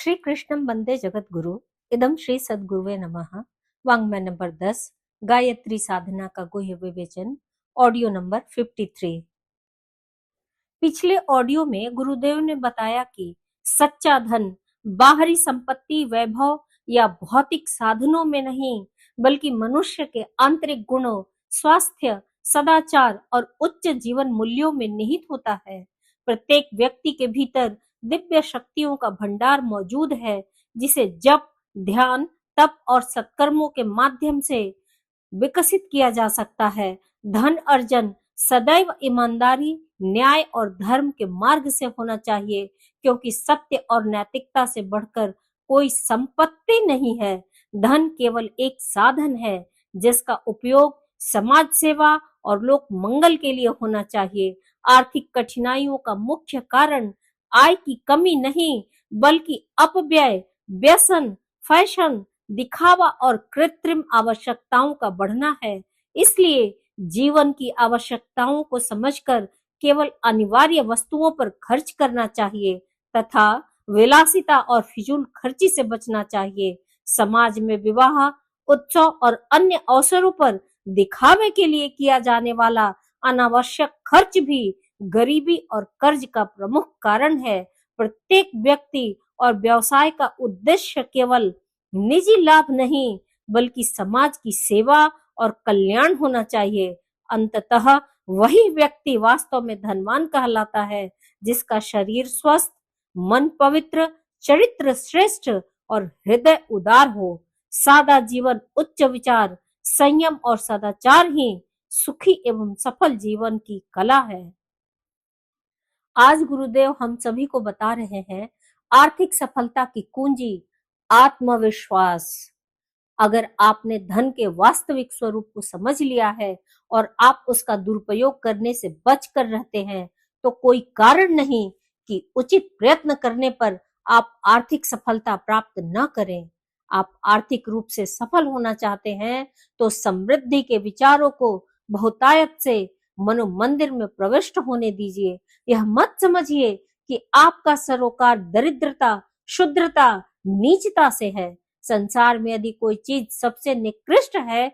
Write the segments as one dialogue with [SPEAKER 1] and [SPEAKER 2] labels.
[SPEAKER 1] श्री कृष्णं वंदे जगद्गुरु इदं श्री सद्गुरुवे नमः। वाङ्मय नंबर 10 गायत्री साधना का गुह्य विवेचन ऑडियो नंबर 53। पिछले ऑडियो में गुरुदेव ने बताया कि सच्चा धन बाहरी संपत्ति, वैभव या भौतिक साधनों में नहीं, बल्कि मनुष्य के आंतरिक गुणों, स्वास्थ्य, सदाचार और उच्च जीवन मूल्यों में निहित होता है। प्रत्येक व्यक्ति के भीतर दिव्य शक्तियों का भंडार मौजूद है, जिसे जप, ध्यान, तप और सत्कर्मों के माध्यम से विकसित किया जा सकता है। धन अर्जन सदैव ईमानदारी, न्याय और धर्म के मार्ग से होना चाहिए, क्योंकि सत्य और नैतिकता से बढ़कर कोई संपत्ति नहीं है। धन केवल एक साधन है, जिसका उपयोग समाज सेवा और लोक मंगल के लिए होना चाहिए। आर्थिक कठिनाइयों का मुख्य कारण आय की कमी नहीं, बल्कि अपव्यय, व्यसन, फैशन, दिखावा और कृत्रिम आवश्यकताओं का बढ़ना है। इसलिए जीवन की आवश्यकताओं को समझकर केवल अनिवार्य वस्तुओं पर खर्च करना चाहिए तथा विलासिता और फिजूल खर्ची से बचना चाहिए। समाज में विवाह, उत्सव और अन्य अवसरों पर दिखावे के लिए किया जाने वाला अनावश्यक खर्च भी गरीबी और कर्ज का प्रमुख कारण है। प्रत्येक व्यक्ति और व्यवसाय का उद्देश्य केवल निजी लाभ नहीं, बल्कि समाज की सेवा और कल्याण होना चाहिए। अंततः वही व्यक्ति वास्तव में धनवान कहलाता है, जिसका शरीर स्वस्थ, मन पवित्र, चरित्र श्रेष्ठ और हृदय उदार हो। सादा जीवन, उच्च विचार, संयम और सदाचार ही सुखी एवं सफल जीवन की कला है। आज गुरुदेव हम सभी को बता रहे हैं, आर्थिक सफलता की कुंजी आत्मविश्वास। अगर आपने धन के वास्तविक स्वरूप को समझ लिया है और आप उसका दुरुपयोग करने से बचकर रहते हैं, तो कोई कारण नहीं कि उचित प्रयत्न करने पर आप आर्थिक सफलता प्राप्त न करें। आप आर्थिक रूप से सफल होना चाहते हैं, तो समृद्धि के विचारों को बहुतायत से मनोमंदिर में प्रविष्ट होने दीजिए। यह मत समझिए कि आपका सरोकार दरिद्रता, शुद्रता, नीचता से है। संसार में यदि कोई चीज सबसे निकृष्ट है,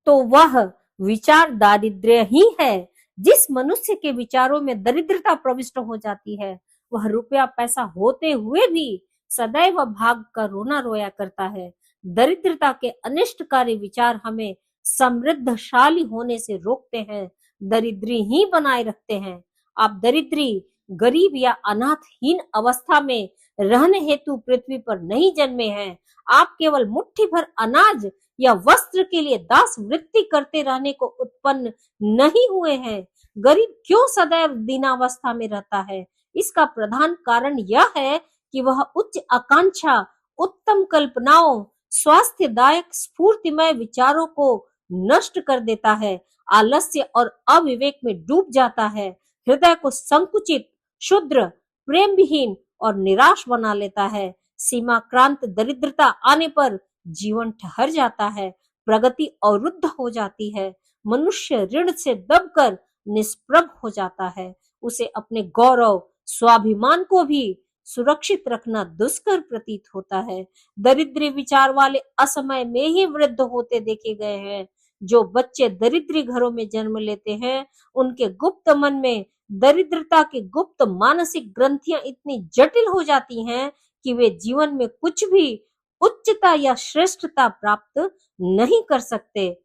[SPEAKER 1] तो वह विचार दारिद्र्य ही है। जिस मनुष्य के विचारों में दरिद्रता प्रविष्ट हो जाती है, वह रुपया पैसा होते हुए भी सदैव भाग का रोना रोया करता है। दरिद्रता के अनिष्टकारी विचार हमें समृद्धशाली होने से रोकते हैं, दरिद्री ही बनाए रखते हैं। आप दरिद्री, गरीब या अनाथहीन अवस्था में रहने हेतु पृथ्वी पर नहीं जन्मे हैं। आप केवल मुट्ठी भर अनाज या वस्त्र के लिए दास वृत्ति करते रहने को उत्पन्न नहीं हुए हैं। गरीब क्यों सदैव दीनावस्था में रहता है? इसका प्रधान कारण यह है कि वह उच्च आकांक्षा, उत्तम कल्पनाओं, स्वास्थ्यदायक स्फूर्तिमय विचारों को नष्ट कर देता है, आलस्य और अविवेक में डूब जाता है, हृदय को संकुचित, क्षुद्र, प्रेम विहीन और निराश बना लेता है। सीमाक्रांत दरिद्रता आने पर जीवन ठहर जाता है, प्रगति अवरुद्ध हो जाती है, मनुष्य ऋण से दबकर निष्प्रभ हो जाता है। उसे अपने गौरव, स्वाभिमान को भी सुरक्षित रखना दुष्कर प्रतीत होता है। दरिद्री विचार वाले असमय में ही वृद्ध होते देखे गए हैं। जो बच्चे दरिद्री घरों में जन्म लेते हैं, उनके गुप्त मन में दरिद्रता की गुप्त मानसिक ग्रंथियां इतनी जटिल हो जाती हैं कि वे जीवन में कुछ भी उच्चता या श्रेष्ठता प्राप्त नहीं कर सकते।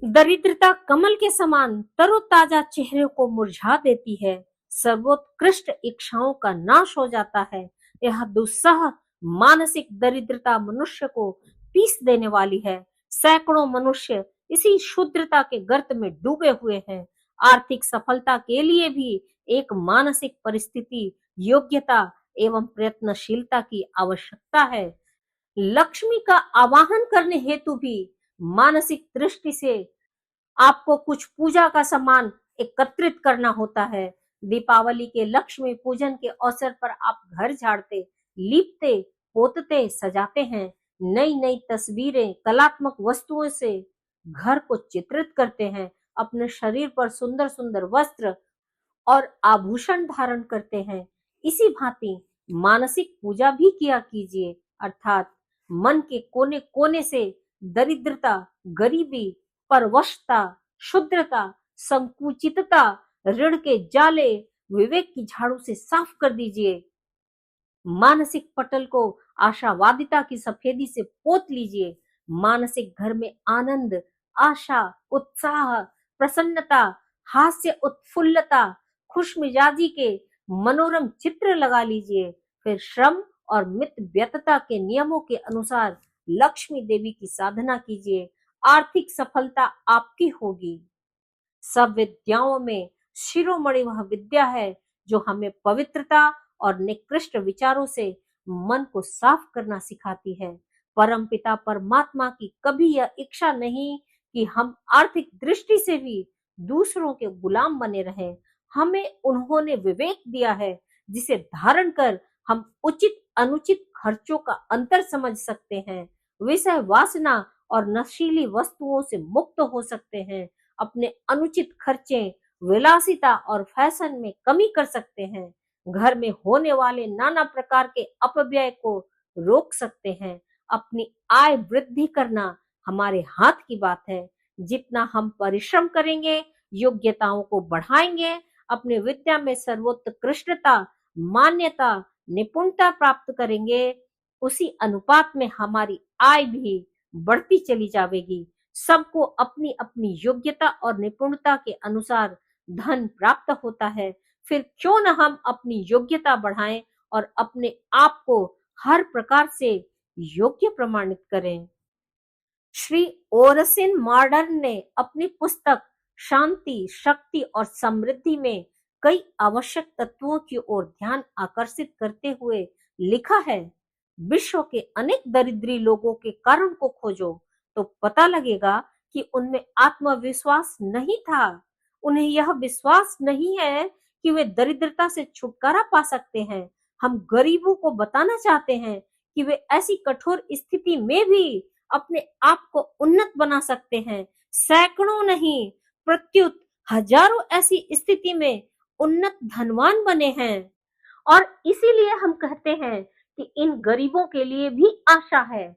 [SPEAKER 1] दरिद्रता कमल के समान तरोताजा चेहरे को मुरझा देती है, सर्वोत्कृष्ट इच्छाओं का नाश हो जाता है। यह दुस्सह मानसिक दरिद्रता मनुष्य को पीस देने वाली है। सैकड़ों मनुष्य इसी क्षुद्रता के गर्त में डूबे हुए हैं। आर्थिक सफलता के लिए भी एक मानसिक परिस्थिति, योग्यता एवं प्रयत्नशीलता की आवश्यकता है। लक्ष्मी का आवाहन करने हेतु भी मानसिक दृष्टि से आपको कुछ पूजा का सामान एकत्रित करना होता है। दीपावली के लक्ष्मी पूजन के अवसर पर आप घर झाड़ते, लीपते, पोतते, सजाते हैं। नई नई तस्वीरें, कलात्मक वस्तुओं से घर को चित्रित करते हैं। अपने शरीर पर सुंदर सुंदर वस्त्र और आभूषण धारण करते हैं। इसी भांति मानसिक पूजा भी किया कीजिए, अर्थात मन के कोने कोने से दरिद्रता, गरीबी, परवशता, क्षुद्रता, संकुचितता, ऋण के जाले विवेक की झाड़ू से साफ कर दीजिए। मानसिक पटल को आशावादिता की सफेदी से पोत लीजिए। मानसिक घर में आनंद, आशा, उत्साह, प्रसन्नता, हास्य, उत्फुल्लता, खुशमिजाजी के मनोरम चित्र लगा लीजिए। फिर श्रम और मित व्यतता के नियमों के अनुसार लक्ष्मी देवी की साधना कीजिए। आर्थिक सफलता आपकी होगी। सब विद्याओं में शिरोमणि वह विद्या है जो हमें पवित्रता और निकृष्ट विचारों से मन को साफ करना सिखाती है। परमपिता परमात्मा की कभी यह इच्छा नहीं कि हम आर्थिक दृष्टि से भी दूसरों के गुलाम बने रहें। हमें उन्होंने विवेक दिया है जिसे धारण कर हम उचित अनुचित खर्चों का अंतर समझ सकते हैं, विषय वासना और नशीली वस्तुओं से मुक्त हो सकते हैं, अपने अनुचित खर्चे, विलासिता और फैशन में कमी कर सकते हैं, घर में होने वाले नाना प्रकार के अपव्यय को रोक सकते हैं। अपनी आय वृद्धि करना हमारे हाथ की बात है। जितना हम परिश्रम करेंगे, योग्यताओं को बढ़ाएंगे, अपने विद्या में सर्वोत्कृष्टता, मान्यता, निपुणता प्राप्त करेंगे, उसी अनुपात में हमारी आय भी बढ़ती चली जाएगी। सबको अपनी अपनी योग्यता और निपुणता के अनुसार धन प्राप्त होता है। फिर क्यों न हम अपनी योग्यता बढ़ाएं और अपने आप को हर प्रकार से योग्य प्रमाणित करें। श्री ओरसिन मॉडर्न ने अपनी पुस्तक शांति, शक्ति और समृद्धि में कई आवश्यक तत्वों की ओर ध्यान आकर्षित करते हुए लिखा है, विश्व के अनेक दरिद्री लोगों के कारण को खोजो तो पता लगेगा कि उनमें आत्मविश्वास नहीं था। उन्हें यह विश्वास नहीं है कि वे दरिद्रता से छुटकारा पा सकते हैं। हम गरीबों को बताना चाहते हैं कि वे ऐसी कठोर स्थिति में भी अपने आप को उन्नत बना सकते हैं। सैकड़ों नहीं, प्रत्युत हजारों ऐसी स्थिति में उन्नत धनवान बने हैं। और इसीलिए हम कहते हैं कि इन गरीबों के लिए भी आशा है।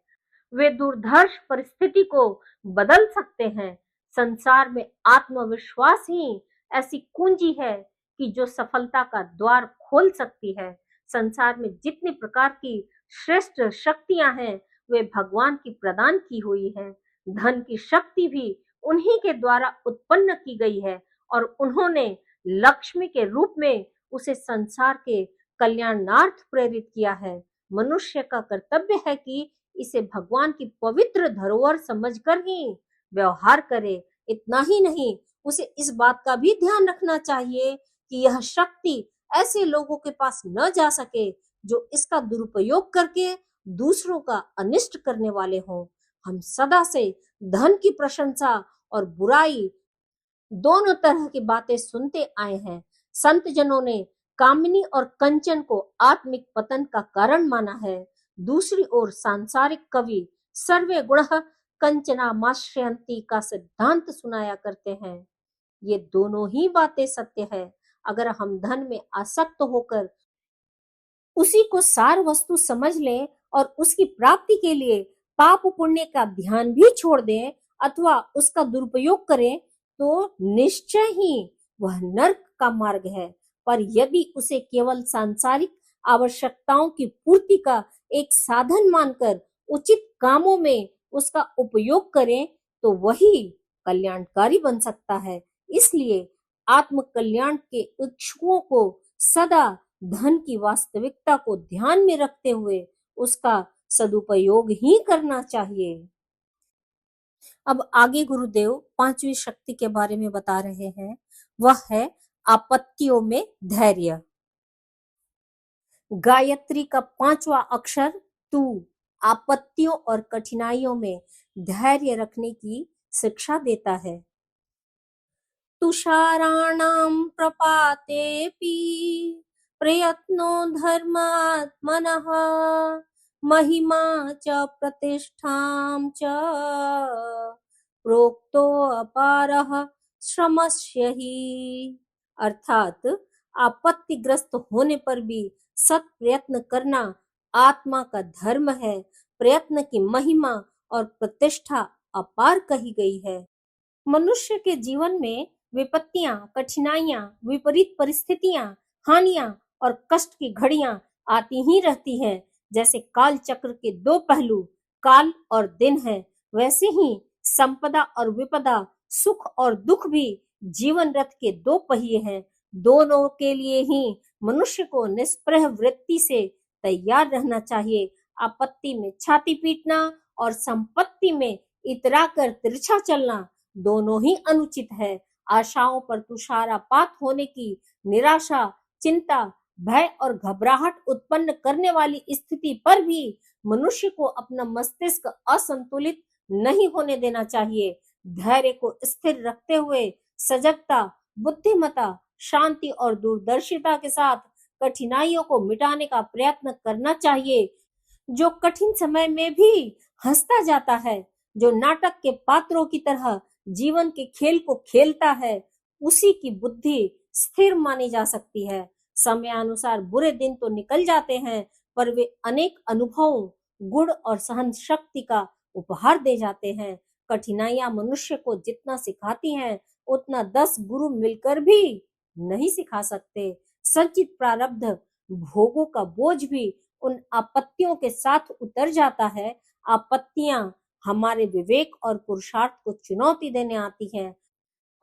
[SPEAKER 1] वे दुर्धर्ष परिस्थिति को बदल सकते हैं। संसार में आत्मविश्वास ही ऐसी कुंजी है कि जो सफलता का द्वार खोल सकती है। संसार में जितनी प्रकार की श्रेष्ठ शक्तियां हैं, वे भगवान की प्रदान की हुई है। धन की शक्ति भी उन्हीं के द्वारा उत्पन्न की गई है और उन्होंने लक्ष्मी के रूप में उसे संसार के कल्याणार्थ प्रेरित किया है। मनुष्य का कर्तव्य है कि इसे भगवान की पवित्र धरोहर समझकर ही व्यवहार करे। इतना ही नहीं, उसे इस बात का भी ध्यान रखना चाहिए कि यह शक्ति ऐसे लोगों के पास न जा सके जो इसका दुरुपयोग करके दूसरों का अनिष्ट करने वाले हों। हम सदा से धन की प्रशंसा और बुराई दोनों तरह की बातें सुनते आए हैं। संत जनों ने कामिनी और कंचन को आत्मिक पतन का कारण माना है। दूसरी ओर सांसारिक कवि सर्वे गुणः कंचनामाश्रयन्ति का सिद्धांत सुनाया करते हैं। ये दोनों ही बातें सत्य है। अगर हम धन में आसक्त होकर उसी को सार वस्तु समझ लें और उसकी प्राप्ति के लिए पाप पुण्य का ध्यान भी छोड़ दें अथवा उसका दुरुपयोग करें, तो निश्चय ही वह नरक का मार्ग है। पर यदि उसे केवल सांसारिक आवश्यकताओं की पूर्ति का एक साधन मानकर उचित कामों में उसका उपयोग करें, तो वही कल्याणकारी बन सकता है। इसलिए आत्म कल्याण के इच्छुकों को सदा धन की वास्तविकता को ध्यान में रखते हुए उसका सदुपयोग ही करना चाहिए। अब आगे गुरुदेव पांचवी शक्ति के बारे में बता रहे हैं। वह है आपत्तियों में धैर्य। गायत्री का पांचवा अक्षर तू आपत्तियों और कठिनाइयों में धैर्य रखने की शिक्षा देता है। तुषाराणां प्रपातेऽपि प्रयत्नो धर्मात्मनः महिमा च प्रतिष्ठां च प्रोक्तो अपारः श्रमस्य ही। अर्थात आपत्तिग्रस्त होने पर भी सत प्रयत्न करना आत्मा का धर्म है। प्रयत्न की महिमा और प्रतिष्ठा अपार कही गई है। मनुष्य के जीवन में विपत्तियां, कठिनाइयां, विपरीत परिस्थितियां, हानियां और कष्ट की घड़ियां आती ही रहती हैं। जैसे काल चक्र के दो पहलू काल और दिन है, वैसे ही संपदा और विपदा, सुख और दुख भी जीवन रथ के दो पहिए हैं। दोनों के लिए ही मनुष्य को निष्प्रह वृत्ति से तैयार रहना चाहिए। आपत्ति में छाती पीटना और संपत्ति में इतरा कर तिरछा चलना दोनों ही अनुचित है। आशाओं पर तुषारपात होने की निराशा, चिंता, भय और घबराहट उत्पन्न करने वाली स्थिति पर भी मनुष्य को अपना मस्तिष्क असंतुलित नहीं होने देना चाहिए। धैर्य को स्थिर रखते हुए सजगता, बुद्धिमता, शांति और दूरदर्शिता के साथ कठिनाइयों को मिटाने का प्रयत्न करना चाहिए। जो कठिन समय में भी हंसता जाता है, जो नाटक के पात्रों की तरह जीवन के खेल को खेलता है, उसी की बुद्धि स्थिर मानी जा सकती है। समयानुसार बुरे दिन तो निकल जाते हैं, पर वे अनेक अनुभवों, गुण और सहन शक्ति का उपहार दे जाते हैं। कठिनाइयां मनुष्य को जितना सिखाती हैं, उतना 10 गुरु मिलकर भी नहीं सिखा सकते। संचित प्रारब्ध भोगों का बोझ भी उन आपत्तियों के साथ उतर जाता है। आपत्तियां हमारे विवेक और पुरुषार्थ को चुनौती देने आती हैं,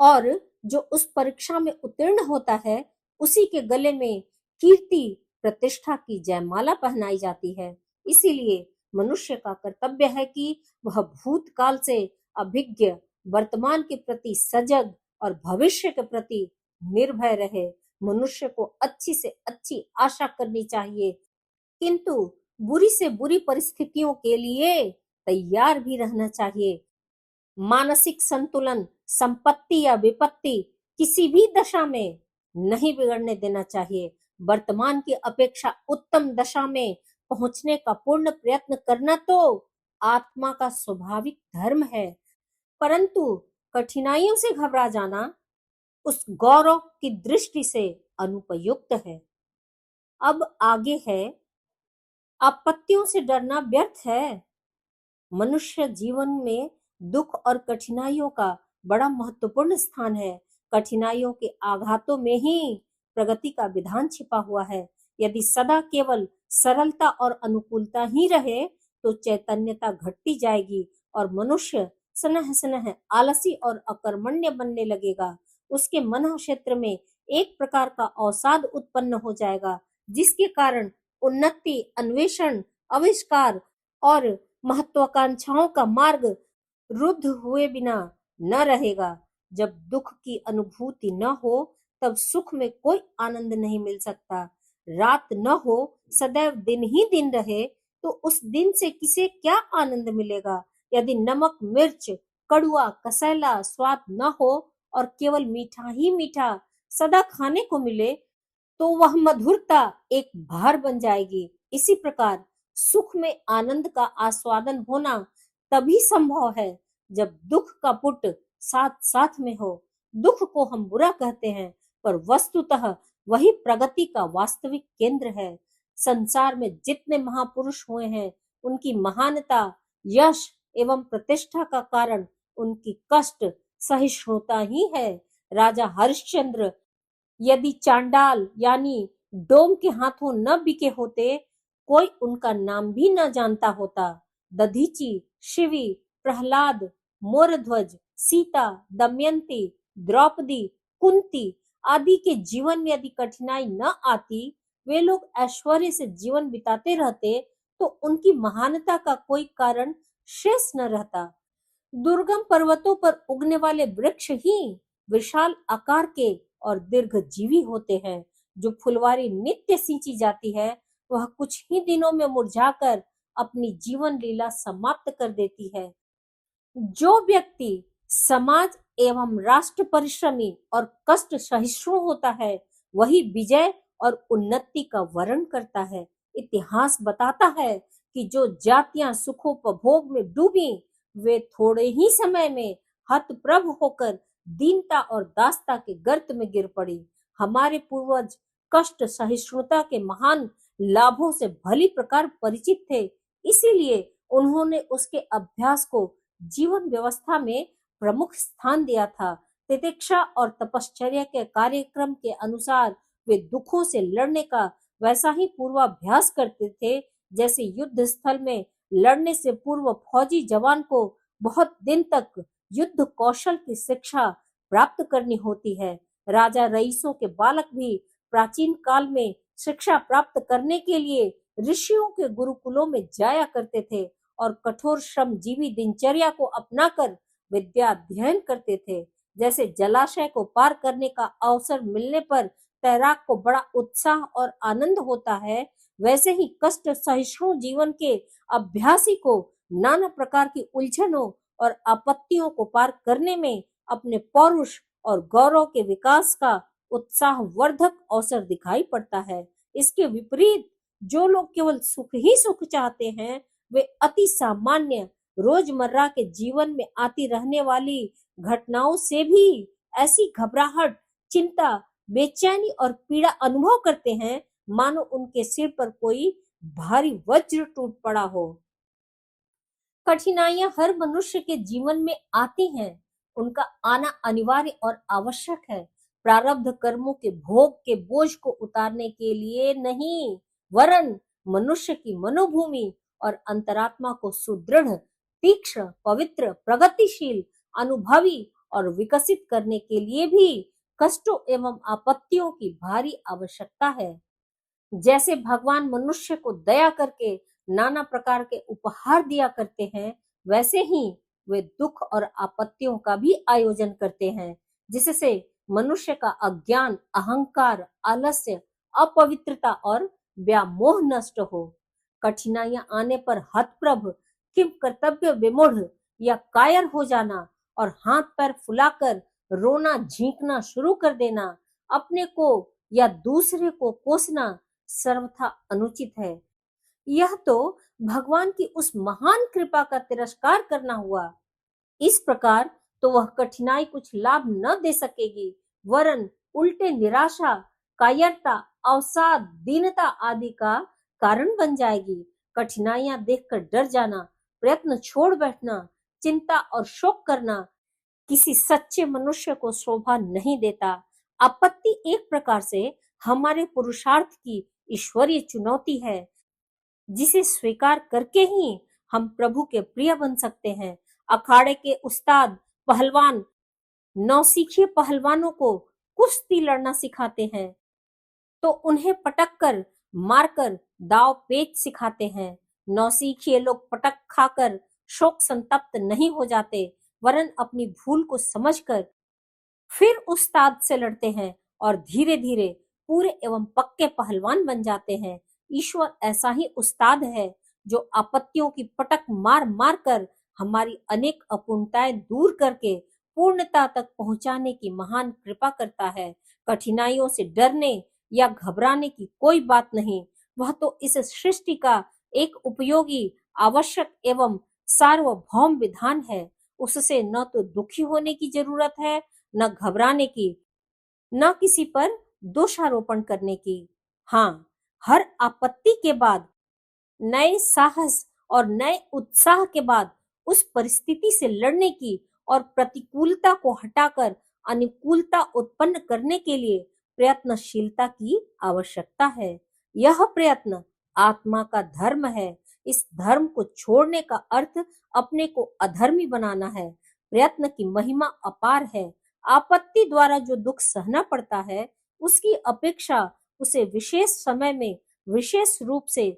[SPEAKER 1] और जो उस परीक्षा में उत्तीर्ण होता है, उसी के गले में कीर्ति प्रतिष्ठा की जयमाला पहनाई जाती है। इसीलिए मनुष्य का कर्तव्य है कि वह भूतकाल से अभिज्ञ, वर्तमान के प्रति सजग और भविष्य के प्रति निर्भय रहे। मनुष्य को अच्छी से अच्छी आशा करनी चाहिए, किंतु बुरी से बुरी परिस्थितियों के लिए तैयार भी रहना चाहिए। मानसिक संतुलन संपत्ति या विपत्ति किसी भी दशा में नहीं बिगड़ने देना चाहिए। वर्तमान की अपेक्षा उत्तम दशा में पहुंचने का पूर्ण प्रयत्न करना तो आत्मा का स्वाभाविक धर्म है, परंतु कठिनाइयों से घबरा जाना उस गौरव की दृष्टि से अनुपयुक्त है। अब आगे है, आपत्तियों से डरना व्यर्थ है। मनुष्य जीवन में दुख और कठिनाइयों का बड़ा महत्वपूर्ण स्थान है। कठिनाइयों के आघातों में ही प्रगति का विधान छिपा हुआ है। यदि सदा केवल सरलता और अनुकूलता ही रहे तो चैतन्यता घटती जाएगी और मनुष्य सनह सनह आलसी और अकर्मण्य बनने लगेगा। उसके मन क्षेत्र में एक प्रकार का अवसाद उत्पन्न हो जाएगा, जिसके कारण उन्नति, अन्वेषण, आविष्कार और महत्वाकांक्षाओं का मार्ग रुद्ध हुए बिना न रहेगा। जब दुख की अनुभूति न हो, तब सुख में कोई आनंद नहीं मिल सकता। रात न हो, सदैव दिन ही दिन रहे, तो उस दिन से किसे क्या आनंद मिलेगा। यदि नमक, मिर्च, कड़वा, कसैला स्वाद न हो और केवल मीठा ही मीठा सदा खाने को मिले, तो वह मधुरता एक भार बन जाएगी। इसी प्रकार सुख में आनंद का आस्वादन होना तभी संभव है जब दुख का पुट साथ साथ में हो। दुख को हम बुरा कहते हैं, पर वस्तुतः वही प्रगति का वास्तविक केंद्र है। संसार में जितने महापुरुष हुए हैं, उनकी महानता, यश एवं प्रतिष्ठा का कारण उनकी कष्ट सहिष्णुता ही है। राजा हरिश्चंद्र यदि चांडाल यानी डोम के हाथों न बिके होते, कोई उनका नाम भी न जानता होता। दधीची, शिवी, प्रहलाद, मोरध्वज, सीता, दमयंती, द्रौपदी, कुंती आदि के जीवन में यदि कठिनाई न आती, वे लोग ऐश्वर्य से जीवन बिताते रहते, तो उनकी महानता का कोई कारण शेष न रहता। दुर्गम पर्वतों पर उगने वाले वृक्ष ही विशाल आकार के और दीर्घजीवी होते हैं। जो फुलवारी नित्य सींची जाती है, वह कुछ ही दिनों में मुरझाकर अपनी जीवन लीला समाप्त कर देती है। जो व्यक्ति समाज एवं राष्ट्र परिश्रमी और कष्ट सहिष्णु होता है, वही विजय और उन्नति का वर्ण करता है। इतिहास बताता है कि जो जातियां सुखोपभोग में डूबी, वे थोड़े ही समय में हतप्रभ होकर दीनता और दासता के गर्त में गिर पड़ी। हमारे पूर्वज कष्ट सहिष्णुता के महान लाभों से भली प्रकार परिचित थे, इसीलिए उन्होंने उसके अभ्यास को जीवन व्यवस्था में प्रमुख स्थान दिया था। तितिक्षा और तपश्चर्या के कार्यक्रम के अनुसार वे दुखों से लड़ने का वैसा ही पूर्वाभ्यास करते थे जैसे युद्ध स्थल में लड़ने से पूर्व फौजी जवान को बहुत दिन तक युद्ध कौशल की शिक्षा प्राप्त करनी होती है। राजा रईसों के बालक भी प्राचीन काल में शिक्षा प्राप्त करने के लिए ऋषियों के गुरुकुलों में जाया करते थे और कठोर श्रमजीवी दिनचर्या को अपनाकर विद्या अध्ययन करते थे। जैसे जलाशय को पार करने का अवसर मिलने पर तैराक को बड़ा उत्साह और आनंद होता है, वैसे ही कष्ट सहिष्णु जीवन के अभ्यासी को नाना प्रकार की उलझनों और आपत्तियों को पार करने में अपने पौरुष और गौरव के विकास का उत्साहवर्धक अवसर दिखाई पड़ता है। इसके विपरीत जो लोग केवल सुख ही सुख चाहते हैं, वे अति सामान्य रोजमर्रा के जीवन में आती रहने वाली घटनाओं से भी ऐसी घबराहट, चिंता, बेचैनी और पीड़ा अनुभव करते हैं मानो उनके सिर पर कोई भारी वज्र टूट पड़ा हो। कठिनाइयां हर मनुष्य के जीवन में आती हैं, उनका आना अनिवार्य और आवश्यक है। प्रारब्ध कर्मों के भोग के बोझ को उतारने के लिए नहीं, वरन मनुष्य की मनोभूमि और अंतरात्मा को सुदृढ़, तीक्ष्ण, पवित्र, प्रगतिशील, अनुभवी और विकसित करने के लिए भी कष्टों एवं आपत्तियों की भारी आवश्यकता है। जैसे भगवान मनुष्य को दया करके नाना प्रकार के उपहार दिया करते हैं, वैसे ही वे दुख और आपत्तियों का भी आयोजन करते हैं, जिससे मनुष्य का अज्ञान, अहंकार, आलस्य, अपवित्रता और व्यामोह नष्ट हो। कठिनाइयां आने पर हतप्रभ, किम कर्तव्य विमूढ़ या कायर हो जाना और हाथ पैर फुलाकर रोना झींकना शुरू कर देना, अपने को या दूसरे को कोसना सर्वथा अनुचित है। यह तो भगवान की उस महान कृपा का तिरस्कार करना हुआ। इस प्रकार तो वह कठिनाई कुछ लाभ न दे सकेगी, वरन उल्टे निराशा, कायरता, अवसाद, दीनता आदि का कारण बन जाएगी। कठिनाइयां देखकर डर जाना, प्रयत्न छोड़ बैठना, चिंता और शोक करना किसी सच्चे मनुष्य को शोभा नहीं देता। आपत्ति एक प्रकार से हमारे पुरुषार्थ की ईश्वरीय चुनौती है, जिसे स्वीकार करके ही हम प्रभु के प्रिय बन सकते हैं। अखाड़े के उस्ताद पहलवान नौसिखिए पहलवानों को कुश्ती लड़ना सिखाते हैं, तो उन्हें पटक कर, मारकर दाव पेच सिखाते हैं। नौसिखिए लोग पटक खाकर शोक संतप्त नहीं हो जाते, वरन अपनी भूल को समझकर फिर उस्ताद से लड़ते हैं और धीरे धीरे पूरे एवं पक्के पहलवान बन जाते हैं। ईश्वर ऐसा ही उस्ताद है, जो आपत्तियों की पटक मार मार कर हमारी अनेक अपूर्णताएं दूर करके पूर्णता तक पहुंचाने की महान कृपा करता है। कठिनाइयों से डरने या घबराने की कोई बात नहीं, वह तो इस सृष्टि का एक उपयोगी, आवश्यक एवं सार्वभौम विधान है। उससे न तो दुखी होने की जरूरत है, न घबराने की, न किसी पर दोषारोपण करने की। हाँ, हर आपत्ति के बाद नए साहस और नए उत्साह के बाद उस परिस्थिति से लड़ने की और प्रतिकूलता को हटाकर अनुकूलता उत्पन्न करने के लिए प्रयत्नशीलता की आवश्यकता है। यह प्रयत्न आत्मा का धर्म है। इस धर्म को छोड़ने का अर्थ अपने को अधर्मी बनाना है। प्रयत्न की महिमा अपार है। आपत्ति द्वारा जो दुख सहना पड़ता है, उसकी अपेक्षा उसे विशेष समय में विशेष रूप से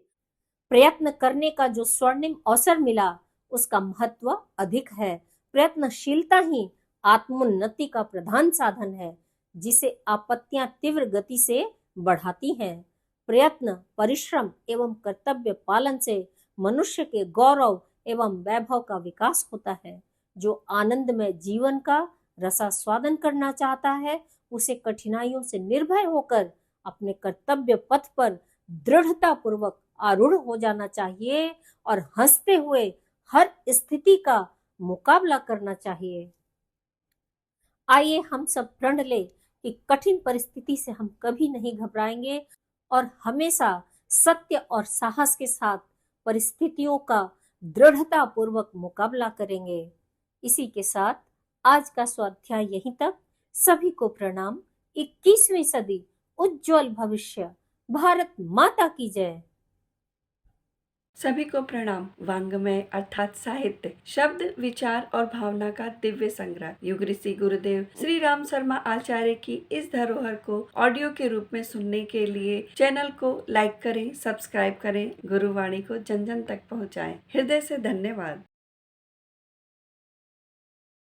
[SPEAKER 1] प्रयत्न करने का जो स्वर्णिम अवसर मिला, उसका महत्व अधिक है। प्रयत्नशीलता ही आत्मोन्नति का प्रधान साधन है, जिसे आपत्तियां तीव्र गति से बढ़ाती हैं। प्रयत्न, परिश्रम एवं कर्तव्य पालन से मनुष्य के गौरव एवं वैभव का विकास होता है। जो आनंदमय जीवन का रसास्वादन करना चाहता है, उसे कठिनाइयों से निर्भय होकर अपने कर्तव्य पथ पर दृढ़ता पूर्वक आरूढ़ हो जाना चाहिए और हंसते हुए हर स्थिति का मुकाबला करना चाहिए। आइए हम सब प्रण ले कि कठिन परिस्थिति से हम कभी नहीं घबराएंगे और हमेशा सत्य और साहस के साथ परिस्थितियों का दृढ़ता पूर्वक मुकाबला करेंगे। इसी के साथ आज का स्वाध्याय यहीं तक। सभी को प्रणाम। 21वीं सदी उज्जवल भविष्य। भारत माता की जय।
[SPEAKER 2] सभी को प्रणाम। वाङ्मय अर्थात साहित्य, शब्द, विचार और भावना का दिव्य संग्रह। युग ऋषि गुरुदेव श्री राम शर्मा आचार्य की इस धरोहर को ऑडियो के रूप में सुनने के लिए चैनल को लाइक करें, सब्सक्राइब करें, गुरुवाणी को जन जन तक पहुँचाएं। हृदय से धन्यवाद।